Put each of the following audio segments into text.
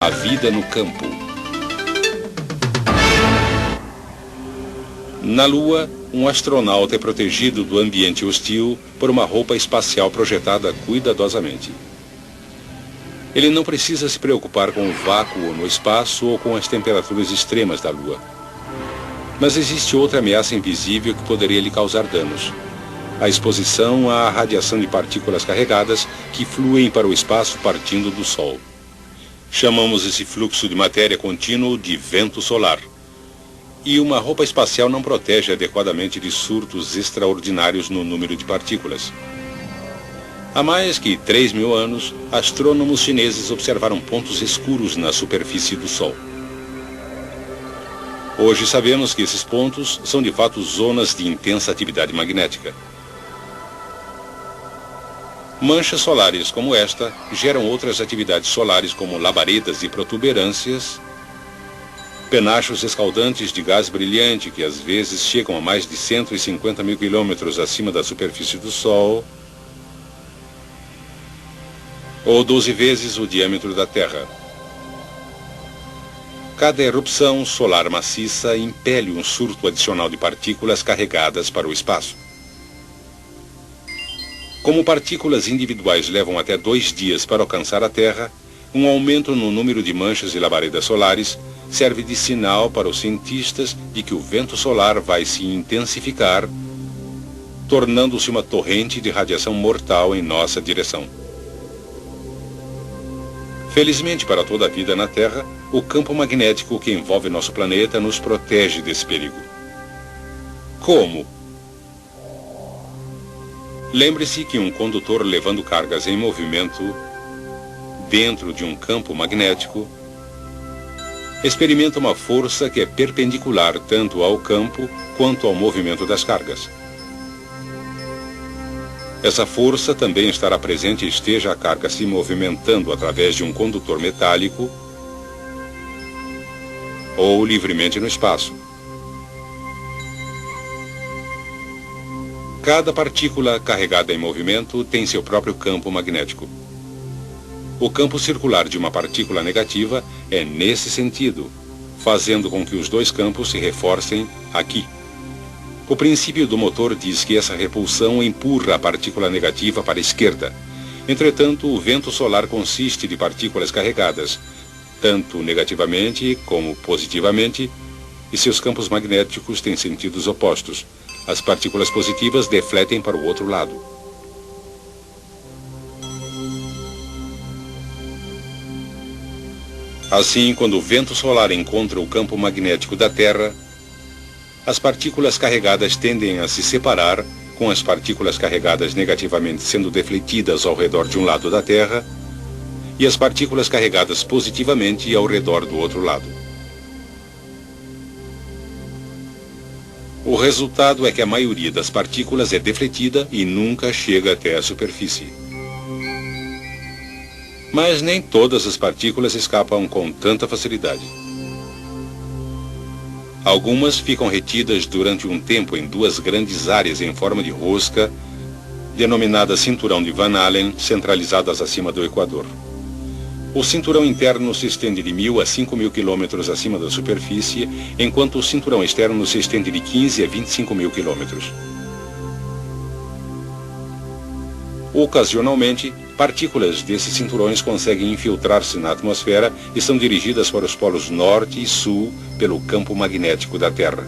A vida no campo. Na Lua, um astronauta é protegido do ambiente hostil por uma roupa espacial projetada cuidadosamente. Ele não precisa se preocupar com o vácuo no espaço ou com as temperaturas extremas da Lua. Mas existe outra ameaça invisível que poderia lhe causar danos: a exposição à radiação de partículas carregadas que fluem para o espaço partindo do Sol. Chamamos esse fluxo de matéria contínuo de vento solar. E uma roupa espacial não protege adequadamente de surtos extraordinários no número de partículas. Há mais que 3.000 anos, astrônomos chineses observaram pontos escuros na superfície do Sol. Hoje sabemos que esses pontos são de fato zonas de intensa atividade magnética. Manchas solares como esta geram outras atividades solares como labaredas e protuberâncias, penachos escaldantes de gás brilhante que às vezes chegam a mais de 150.000 quilômetros acima da superfície do Sol, ou 12 vezes o diâmetro da Terra. Cada erupção solar maciça impele um surto adicional de partículas carregadas para o espaço. Como partículas individuais levam até 2 dias para alcançar a Terra, um aumento no número de manchas e labaredas solares serve de sinal para os cientistas de que o vento solar vai se intensificar, tornando-se uma torrente de radiação mortal em nossa direção. Felizmente para toda a vida na Terra, o campo magnético que envolve nosso planeta nos protege desse perigo. Como? Lembre-se que um condutor levando cargas em movimento dentro de um campo magnético experimenta uma força que é perpendicular tanto ao campo quanto ao movimento das cargas. Essa força também estará presente esteja a carga se movimentando através de um condutor metálico ou livremente no espaço. Cada partícula carregada em movimento tem seu próprio campo magnético. O campo circular de uma partícula negativa é nesse sentido, fazendo com que os dois campos se reforcem aqui. O princípio do motor diz que essa repulsão empurra a partícula negativa para a esquerda. Entretanto, o vento solar consiste de partículas carregadas, tanto negativamente como positivamente, e seus campos magnéticos têm sentidos opostos. As partículas positivas defletem para o outro lado. Assim, quando o vento solar encontra o campo magnético da Terra, as partículas carregadas tendem a se separar, com as partículas carregadas negativamente sendo defletidas ao redor de um lado da Terra e as partículas carregadas positivamente ao redor do outro lado. O resultado é que a maioria das partículas é defletida e nunca chega até a superfície. Mas nem todas as partículas escapam com tanta facilidade. Algumas ficam retidas durante um tempo em 2 grandes áreas em forma de rosca, denominadas cinturão de Van Allen, centralizadas acima do Equador. O cinturão interno se estende de 1.000 a 5.000 quilômetros acima da superfície, enquanto o cinturão externo se estende de 15 a 25.000 quilômetros. Ocasionalmente, partículas desses cinturões conseguem infiltrar-se na atmosfera e são dirigidas para os polos norte e sul pelo campo magnético da Terra.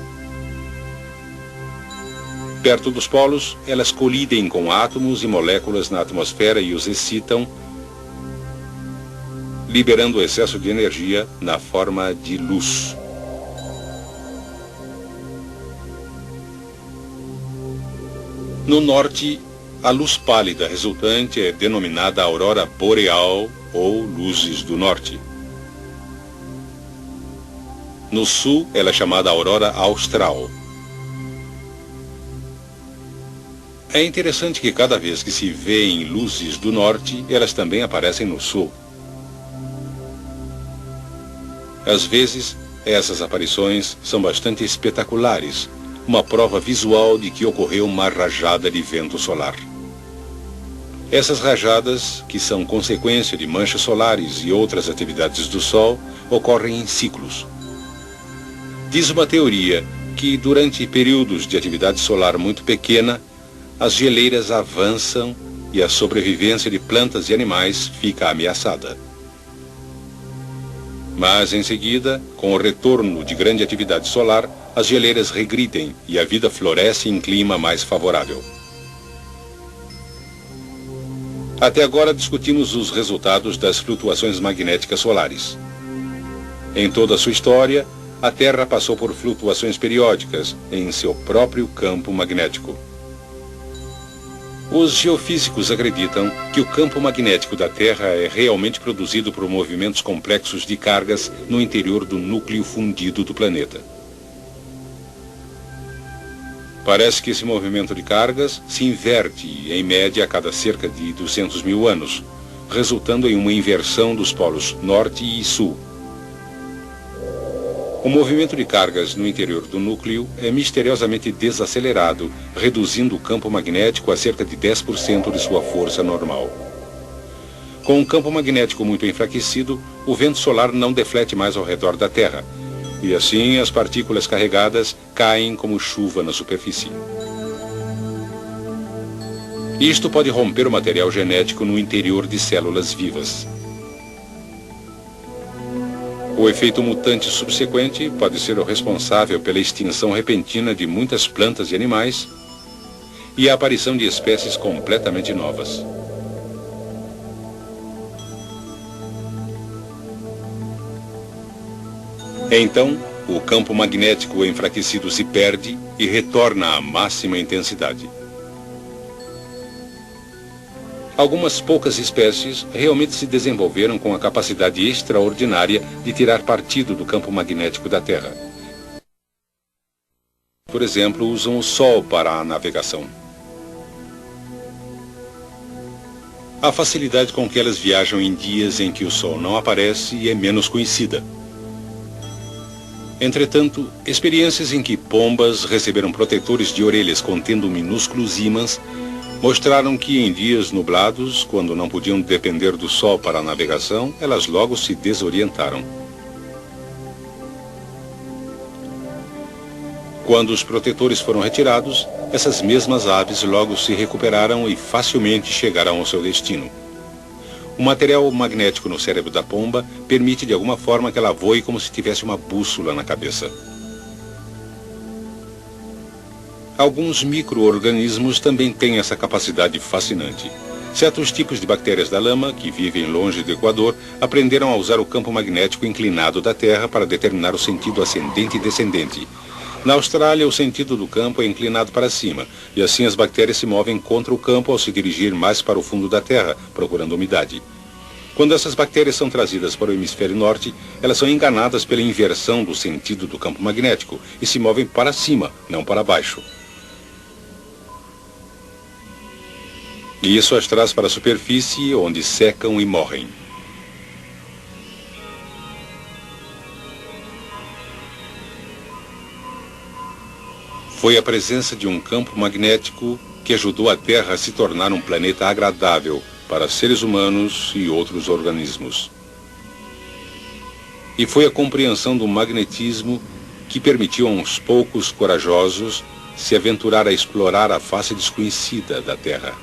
Perto dos polos, elas colidem com átomos e moléculas na atmosfera e os excitam, liberando o excesso de energia na forma de luz. No norte, a luz pálida resultante é denominada aurora boreal ou luzes do norte. No sul, ela é chamada aurora austral. É interessante que cada vez que se vêem luzes do norte, elas também aparecem no sul. Às vezes, essas aparições são bastante espetaculares, uma prova visual de que ocorreu uma rajada de vento solar. Essas rajadas, que são consequência de manchas solares e outras atividades do Sol, ocorrem em ciclos. Diz uma teoria que, durante períodos de atividade solar muito pequena, as geleiras avançam e a sobrevivência de plantas e animais fica ameaçada. Mas, em seguida, com o retorno de grande atividade solar, as geleiras regridem e a vida floresce em clima mais favorável. Até agora discutimos os resultados das flutuações magnéticas solares. Em toda a sua história, a Terra passou por flutuações periódicas em seu próprio campo magnético. Os geofísicos acreditam que o campo magnético da Terra é realmente produzido por movimentos complexos de cargas no interior do núcleo fundido do planeta. Parece que esse movimento de cargas se inverte, em média, a cada cerca de 200 mil anos, resultando em uma inversão dos polos norte e sul. O movimento de cargas no interior do núcleo é misteriosamente desacelerado, reduzindo o campo magnético a cerca de 10% de sua força normal. Com um campo magnético muito enfraquecido, o vento solar não deflete mais ao redor da Terra, e assim as partículas carregadas caem como chuva na superfície. Isto pode romper o material genético no interior de células vivas. O efeito mutante subsequente pode ser o responsável pela extinção repentina de muitas plantas e animais e a aparição de espécies completamente novas. Então, o campo magnético enfraquecido se perde e retorna à máxima intensidade. Algumas poucas espécies realmente se desenvolveram com a capacidade extraordinária de tirar partido do campo magnético da Terra. Por exemplo, usam o Sol para a navegação. A facilidade com que elas viajam em dias em que o Sol não aparece é menos conhecida. Entretanto, experiências em que pombas receberam protetores de orelhas contendo minúsculos ímãs mostraram que em dias nublados, quando não podiam depender do Sol para a navegação, elas logo se desorientaram. Quando os protetores foram retirados, essas mesmas aves logo se recuperaram e facilmente chegaram ao seu destino. O material magnético no cérebro da pomba permite de alguma forma que ela voe como se tivesse uma bússola na cabeça. Alguns micro-organismos também têm essa capacidade fascinante. Certos tipos de bactérias da lama, que vivem longe do Equador, aprenderam a usar o campo magnético inclinado da Terra para determinar o sentido ascendente e descendente. Na Austrália, o sentido do campo é inclinado para cima, e assim as bactérias se movem contra o campo ao se dirigir mais para o fundo da Terra, procurando umidade. Quando essas bactérias são trazidas para o hemisfério norte, elas são enganadas pela inversão do sentido do campo magnético e se movem para cima, não para baixo. E isso as traz para a superfície, onde secam e morrem. Foi a presença de um campo magnético que ajudou a Terra a se tornar um planeta agradável para seres humanos e outros organismos. E foi a compreensão do magnetismo que permitiu a uns poucos corajosos se aventurar a explorar a face desconhecida da Terra.